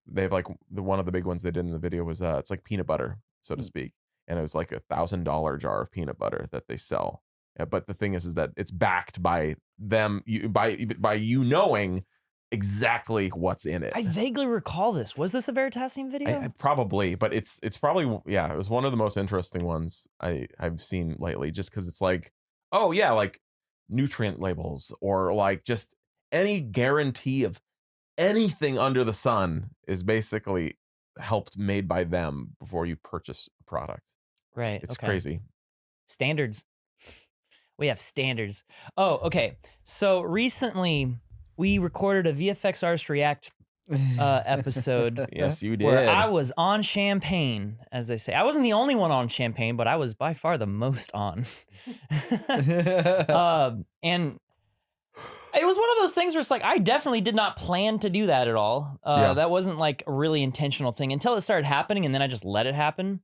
they have like one of the big ones they did in the video was it's like peanut butter, so to speak, and it was like $1,000 jar of peanut butter that they sell. But the thing is that it's backed by them, by you knowing exactly what's in it. I vaguely recall this. Was this a Veritasium video? Probably, but it's probably it was one of the most interesting ones I've seen lately, just because it's like, oh yeah, like nutrient labels or like just any guarantee of anything under the sun is basically made by them before you purchase a product. Right. It's crazy. Standards. We have standards. Oh, okay. So recently we recorded a VFX Artist React episode. Yes, you did. Where I was on champagne, as they say. I wasn't the only one on champagne, but I was by far the most on. And it was one of those things where it's like, I definitely did not plan to do that at all. That wasn't like a really intentional thing until it started happening, and then I just let it happen.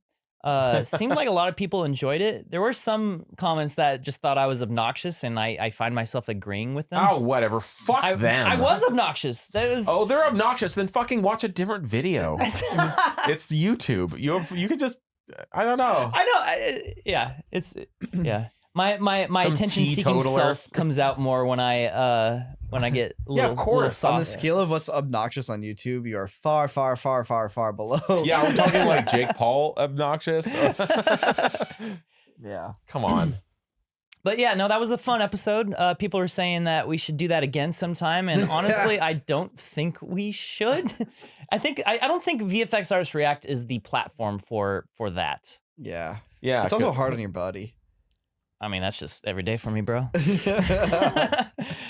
Seemed like a lot of people enjoyed it. There were some comments that just thought I was obnoxious, and I find myself agreeing with them. Oh, whatever. Fuck them. I was obnoxious. Oh, they're obnoxious. Then fucking watch a different video. It's YouTube. You could just, I don't know. I know. My attention-seeking self comes out more when I get a little, of course. On the scale of what's obnoxious on YouTube, you are far, far, far, far, far below. Yeah, we're talking like Jake Paul obnoxious. Yeah. Come on. But yeah, no, that was a fun episode. People were saying that we should do that again sometime, and honestly, I don't think we should. I don't think VFX Artist React is the platform for that. Yeah. Yeah. It's also hard on your body. I mean, that's just every day for me, bro.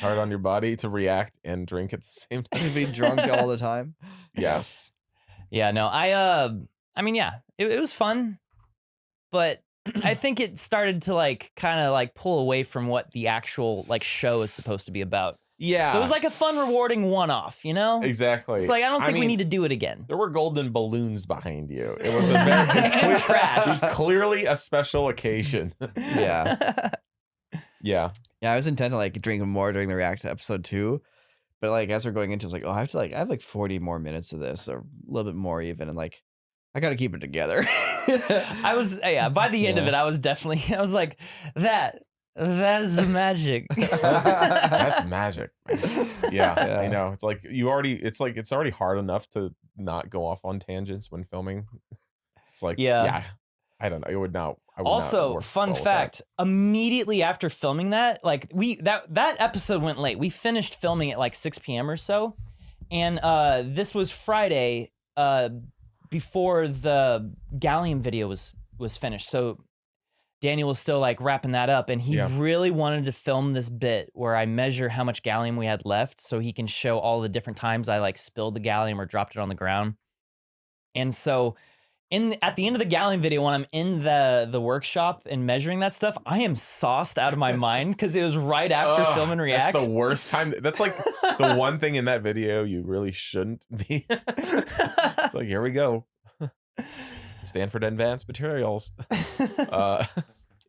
Hard on your body to react and drink at the same time. To be drunk all the time. Yes. Yeah, no, I mean, yeah, it was fun, but I think it started to like kind of like pull away from what the actual like show is supposed to be about. Yeah. So it was like a fun, rewarding one-off, you know? Exactly. It's like, I don't think we mean, need to do it again. There were golden balloons behind you. It was it was clearly a special occasion. Yeah. Yeah. Yeah, I was intent to like drink more during the React to episode 2. But like as we're going into it, I was like, oh, I have like 40 more minutes of this, or a little bit more even, and like I gotta keep it together. By the end of it, I was like, that is magic. That's magic. Yeah, I know. It's like it's already hard enough to not go off on tangents when filming. It's like, yeah, I don't know. It would not. Also, fun fact, immediately after filming that, like that episode went late. We finished filming at like 6 p.m. or so. And this was Friday before the Gallium video was finished. So Daniel was still like wrapping that up, and he really wanted to film this bit where I measure how much Gallium we had left so he can show all the different times I like spilled the Gallium or dropped it on the ground. And so at the end of the Gallium video, when I'm in the workshop and measuring that stuff, I am sauced out of my mind because it was right after Film and React. That's the worst time. That's like the one thing in that video you really shouldn't be. It's like, here we go. Stanford Advanced Materials.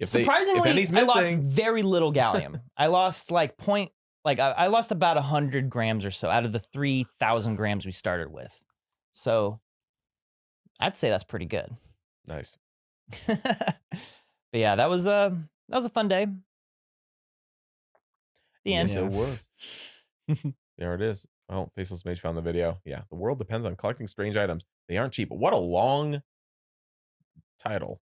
Surprisingly, I lost very little Gallium. I lost I lost about 100 grams or so out of the 3,000 grams we started with. So I'd say that's pretty good. Nice. But yeah, that was a fun day. The end. Yes, it was. There it is. Well, Faceless Mage found the video. Yeah, the world depends on collecting strange items. They aren't cheap. What a long title.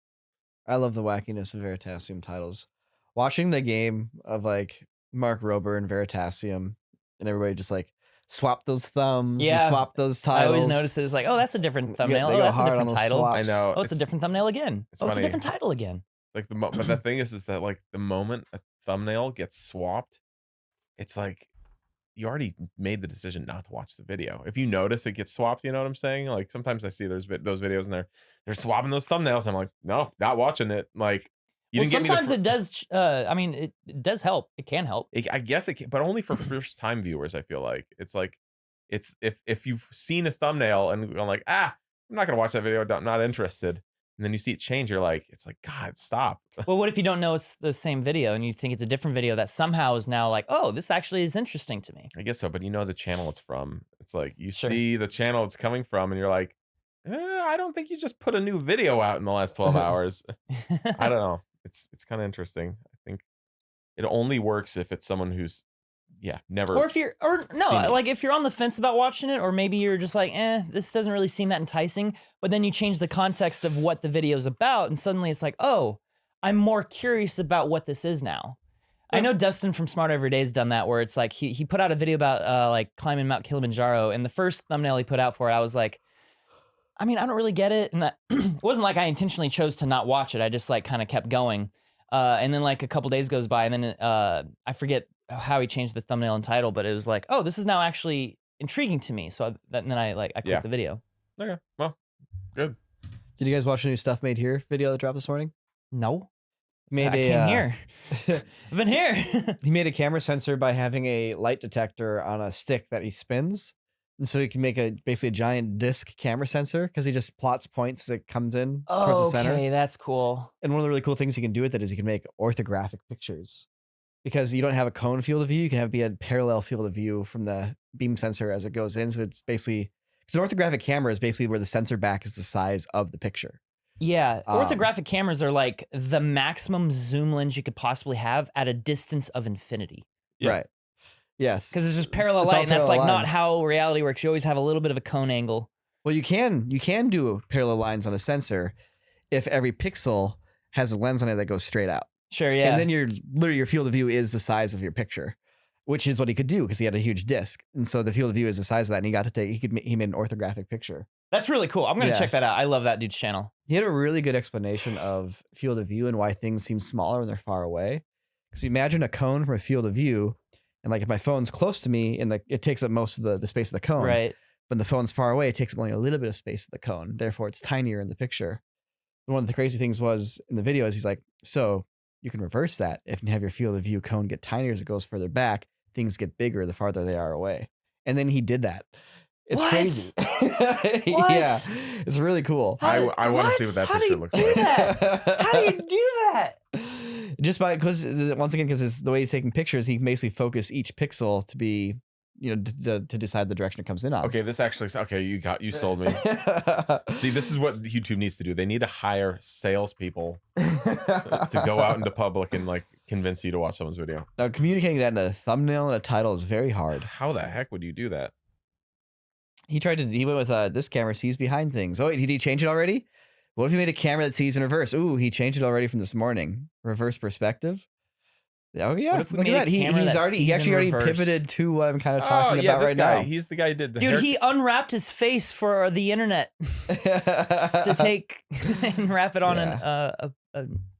I love the wackiness of Veritasium titles. Watching the game of like Mark Rober and Veritasium and everybody just like swap those thumbs and swap those titles. I always notice it. It's like, oh, that's a different thumbnail. Oh, that's a different title. Swaps. I know. Oh, it's a different thumbnail again. It's a different title again. Like but the thing is that like the moment a thumbnail gets swapped, it's like you already made the decision not to watch the video. If you notice it gets swapped, you know what I'm saying? Like sometimes I see those videos and they're swapping those thumbnails. I'm like, no, not watching it. Like you didn't get me. Sometimes it does. I mean, it does help. It can help. I guess it can, but only for first time viewers. I feel like it's like if you've seen a thumbnail and I'm like, I'm not gonna watch that video. I'm not interested. And then you see it change, you're like, it's like, God, stop. Well, what if you don't know it's the same video and you think it's a different video that somehow is now like, oh, this actually is interesting to me? I guess so, but you know the channel it's from. It's like you see the channel it's coming from and you're like, I don't think you just put a new video out in the last 12 hours. I don't know. It's kind of interesting. I think it only works if it's someone who's never. Or if you're like if you're on the fence about watching it, or maybe you're just like, this doesn't really seem that enticing, but then you change the context of what the video's about and suddenly it's like, oh, I'm more curious about what this is now. I know Dustin from Smart Every Day has done that, where it's like he put out a video about like climbing Mount Kilimanjaro, and the first thumbnail he put out for it, I was like, I mean, I don't really get it, and it wasn't like I intentionally chose to not watch it. I just like kind of kept going, and then like a couple days goes by, and then I forget how he changed the thumbnail and title, but it was like, oh, this is now actually intriguing to me. So then I clicked the video. Okay, well, good. Did you guys watch the new Stuff Made Here video that dropped this morning? No. I came here. I've been here. He made a camera sensor by having a light detector on a stick that he spins. And so he can make basically a giant disc camera sensor because he just plots points as it comes in towards the center. Okay, that's cool. And one of the really cool things he can do with it is he can make orthographic pictures. Because you don't have a cone field of view, you can be a parallel field of view from the beam sensor as it goes in. So it's basically, because an orthographic camera is basically where the sensor back is the size of the picture. Yeah, orthographic cameras are like the maximum zoom lens you could possibly have at a distance of infinity. Yeah. Right. Yes. Because it's just parallel light, and that's like not how reality works. You always have a little bit of a cone angle. Well, you can do parallel lines on a sensor if every pixel has a lens on it that goes straight out. Sure, yeah. And then your field of view is the size of your picture, which is what he could do because he had a huge disc. And so the field of view is the size of that, and he made an orthographic picture. That's really cool. I'm going to check that out. I love that dude's channel. He had a really good explanation of field of view and why things seem smaller when they're far away. Because you imagine a cone from a field of view, and like if my phone's close to me, and it takes up most of the space of the cone. Right. When the phone's far away, it takes up only a little bit of space of the cone. Therefore, it's tinier in the picture. And one of the crazy things was in the video is he's like, so you can reverse that if you have your field of view cone get tinier as it goes further back. things get bigger the farther they are away. And then he did that. It's What? crazy. What? Yeah, it's really cool. I want to see what that How do picture you looks do like. that? How do you do that? Just by because once again, because the way he's taking pictures, he can basically focus each pixel to be, to decide the direction it comes in on. Okay, this actually. Okay, you sold me. See, this is what YouTube needs to do. They need to hire salespeople to go out into public and like convince you to watch someone's video. Now, communicating that in a thumbnail and a title is very hard. How the heck would you do that? He went with this camera sees behind things. Oh, wait, did he change it already? What if he made a camera that sees in reverse? Ooh, he changed it already from this morning. Reverse perspective. Oh yeah, What if we look made at a that. camera that He sees actually in already reverse? pivoted to what I'm kind of talking about this right guy. now. He's the guy who did the Dude, hair. he unwrapped his face for the internet to take and wrap it on a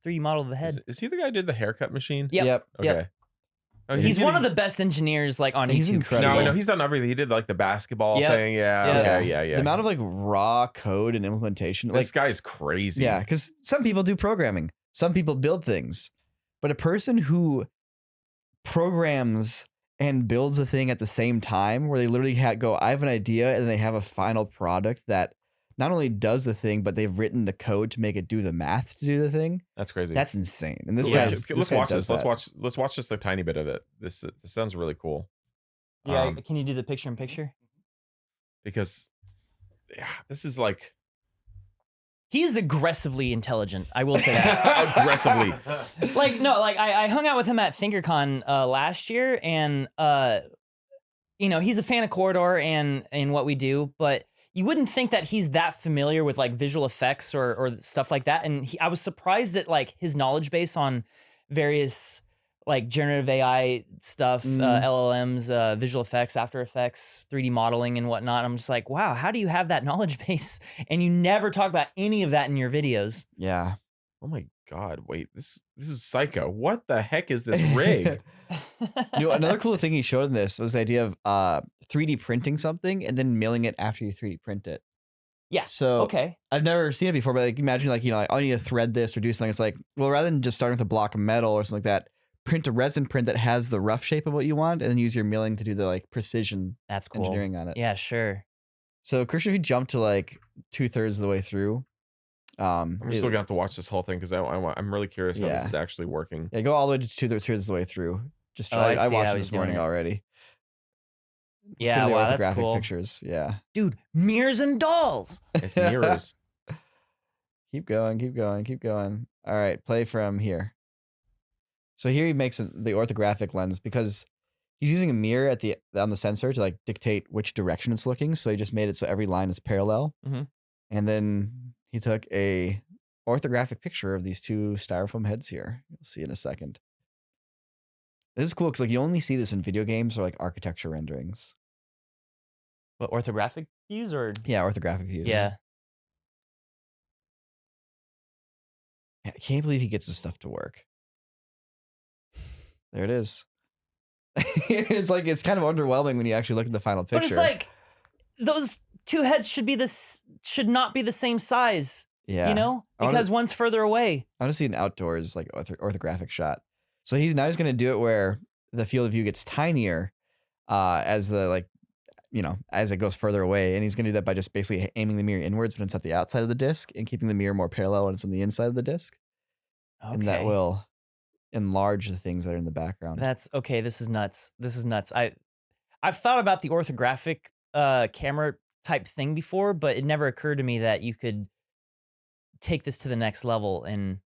3D model of the head. Is he the guy who did the haircut machine? Yep. Okay. Oh, He's one of the best engineers like on He's YouTube. incredible. No, he's done everything. He did like the basketball Yep. thing. Yeah. Yeah. Okay. Yeah. The amount of like raw code and implementation. This Like, guy's crazy. yeah, because some people do programming, some people build things, but a person who programs and builds a thing at the same time, where they literally go, I have an idea, and they have a final product that not only does the thing, but they've written the code to make it do the math to do the thing. That's crazy. That's insane. And this Yeah, guy's let's guy watch does this. that. Let's watch just a tiny bit of it. This sounds really cool. Yeah, can you do the picture in picture? Because yeah, this is like He's aggressively intelligent. I will say that. aggressively. I hung out with him at ThinkerCon last year, and he's a fan of Corridor and what we do, but you wouldn't think that he's that familiar with like visual effects or stuff like that. And I was surprised at like his knowledge base on various like generative AI stuff, LLMs, visual effects, After Effects, 3D modeling and whatnot. I'm just like, wow, how do you have that knowledge base? And you never talk about any of that in your videos. Yeah. Oh my god! Wait, this is psycho. What the heck is this rig? Another cool thing he showed in this was the idea of 3D printing something and then mailing it after you 3D print it. Yeah. So okay. I've never seen it before, but like imagine like, like, oh, I need to thread this or do something. It's like, well, rather than just starting with a block of metal or something like that, print a resin print that has the rough shape of what you want, and then use your milling to do the like precision That's cool. engineering on it. Yeah, sure. So Christian, if you jump to like 2/3 of the way through, I'm still gonna have to watch this whole thing because I'm really curious how this is actually working. Yeah, go all the way to 2/3 of the way through. Just Oh, try. I I see watched how it he's this morning doing it. already. Yeah, Let's go to the wow, that's orthographic cool. pictures. Yeah. Dude, mirrors and dolls. It's mirrors. Keep going, keep going, keep going. All right, play from here. So here he makes the orthographic lens because he's using a mirror on the sensor to like dictate which direction it's looking. So he just made it so every line is parallel. Mhm. And then he took a orthographic picture of these two styrofoam heads here. You'll see in a second. This is cool because like you only see this in video games or like architecture renderings. What, orthographic views or? Yeah, orthographic views. Yeah. I can't believe he gets this stuff to work. There it is. It's like it's kind of underwhelming when you actually look at the final picture. But it's like those two heads should not be the same size. Yeah. You know? Because one's further away. I want to see an outdoors like orthographic shot. So he's going to do it where the field of view gets tinier as the as it goes further away, and he's going to do that by just basically aiming the mirror inwards when it's at the outside of the disc and keeping the mirror more parallel when it's on the inside of the disc. Okay. And that will enlarge the things that are in the background. That's okay. This is nuts. I've thought about the orthographic camera type thing before, but it never occurred to me that you could take this to the next level. And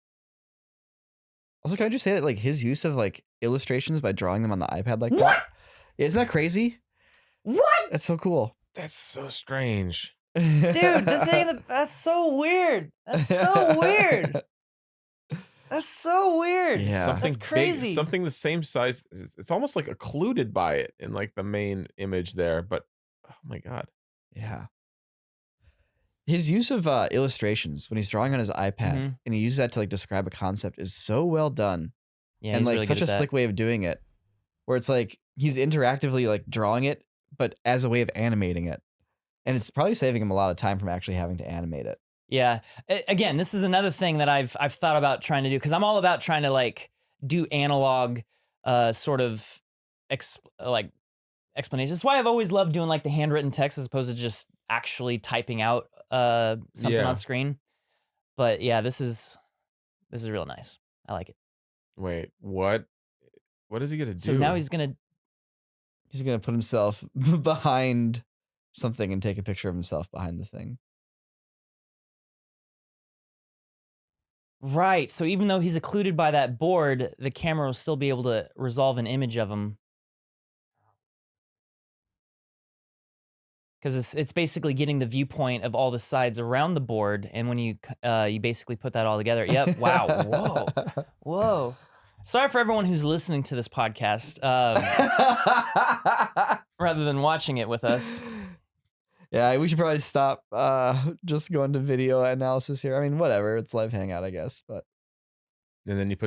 Also, can I just say that like his use of like illustrations by drawing them on the iPad like What? that? Isn't that crazy? what? That's so cool. That's so strange. Dude, that's so weird. That's so weird. That's so weird. Yeah. Something That's crazy. big, something the same size. It's almost like occluded by it in like the main image there. But oh my god. Yeah. His use of illustrations when he's drawing on his iPad Mhm. and he uses that to like describe a concept is so well done. Yeah, And he's like really such good a at that. slick way of doing it where it's like he's interactively like drawing it, but as a way of animating it. And it's probably saving him a lot of time from actually having to animate it. Yeah. Again, this is another thing that I've thought about trying to do because I'm all about trying to like do analog sort of explanations. That's why I've always loved doing like the handwritten text as opposed to just actually typing out something on screen. But yeah, this is real nice. I like it. Wait, what is he gonna do? So now he's gonna put himself behind something and take a picture of himself behind the thing. Right. So even though he's occluded by that board, the camera will still be able to resolve an image of him. Because it's basically getting the viewpoint of all the sides around the board, and when you basically put that all together. Yep. Wow. Whoa. Sorry for everyone who's listening to this podcast rather than watching it with us. Yeah, we should probably stop just going to video analysis here. I mean, whatever. It's live hangout, I guess. But and then he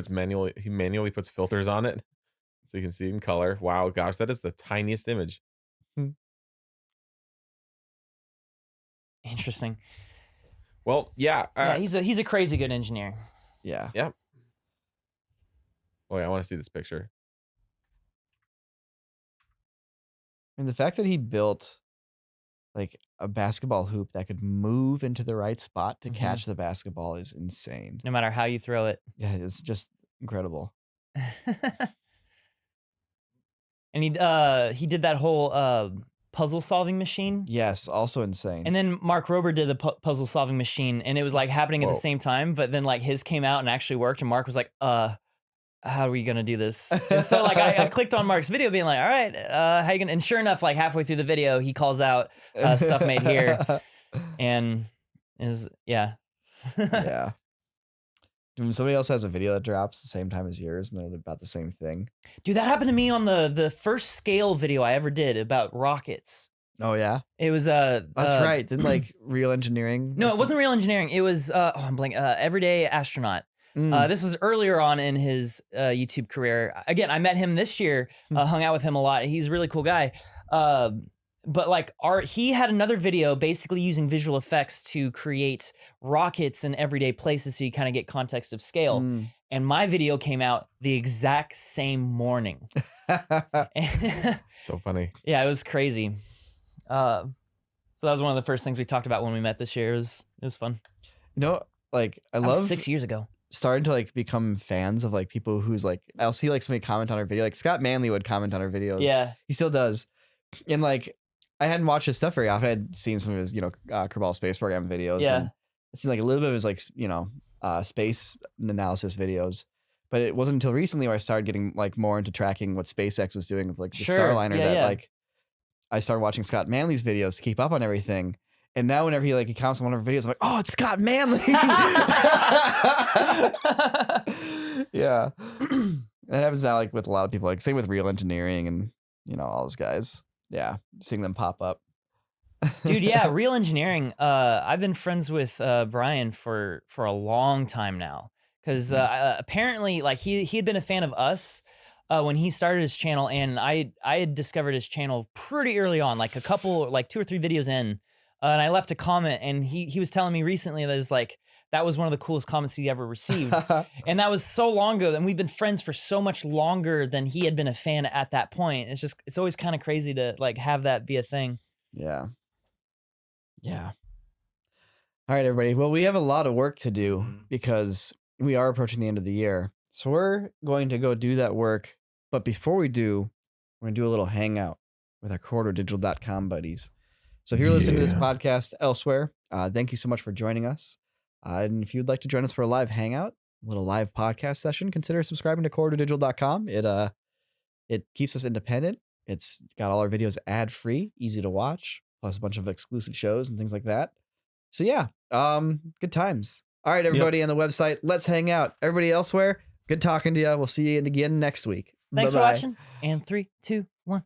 manually puts filters on it so you can see it in color. Wow, gosh, that is the tiniest image. Interesting. Well, yeah. He's a crazy good engineer. Yeah. Yeah. Oh, yeah, I want to see this picture. And the fact that he built like a basketball hoop that could move into the right spot to catch the basketball is insane. No matter how you throw it. Yeah, it's just incredible. And he did that whole puzzle solving machine. Yes, also insane. And then Mark Rober did the puzzle solving machine, and it was like happening at the same time, but then like his came out and actually worked, and Mark was like, how are we gonna do this? And so like I clicked on Mark's video being like, all right, how you gonna, and sure enough, like halfway through the video, he calls out stuff made here, and yeah. When somebody else has a video that drops the same time as yours and they're about the same thing. Dude, that happened to me on the first scale video I ever did about rockets. Oh yeah? It was that's right. Didn't like Real Engineering? No, it wasn't Real Engineering. It was I'm blanking, Everyday Astronaut. This was earlier on in his YouTube career. Again, I met him this year, hung out with him a lot. He's a really cool guy. But like he had another video basically using visual effects to create rockets in everyday places so you kind of get context of scale. And my video came out the exact same morning. So funny. Yeah, it was crazy. So that was one of the first things we talked about when we met this year. It was fun. You know, like I that love was 6 years ago. Starting to like become fans of like people who's like, I'll see like somebody comment on our video. Like Scott Manley would comment on our videos. Yeah. He still does. And like, I hadn't watched his stuff very often. I had seen some of his, Kerbal Space Program videos. Yeah. And I'd seen like a little bit of his like, space analysis videos. But it wasn't until recently where I started getting like more into tracking what SpaceX was doing with like the Starliner like I started watching Scott Manley's videos to keep up on everything. And now whenever he comments on one of our videos, I'm like, oh, it's Scott Manley. Yeah. That happens now like with a lot of people, like same with Real Engineering and all those guys. Yeah, seeing them pop up. Dude, yeah, Real Engineering. I've been friends with Brian for a long time now. Because apparently, like he had been a fan of us when he started his channel, and I had discovered his channel pretty early on, like 2 or 3 videos in, and I left a comment, and he was telling me recently that was one of the coolest comments he ever received, and that was so long ago, and we've been friends for so much longer than he had been a fan at that point. It's always kind of crazy to like have that be a thing. Yeah. All right, everybody. Well, we have a lot of work to do because we are approaching the end of the year. So we're going to go do that work. But before we do, we're going to do a little hangout with our CorridorDigital.com buddies. So if you're listening to this podcast elsewhere, thank you so much for joining us. And if you'd like to join us for a live hangout, a little live podcast session, consider subscribing to CorridorDigital.com. It keeps us independent. It's got all our videos ad-free, easy to watch, plus a bunch of exclusive shows and things like that. So yeah, good times. All right, everybody on the website, let's hang out. Everybody elsewhere, good talking to you. We'll see you again next week. Thanks for watching. And 3, 2, 1.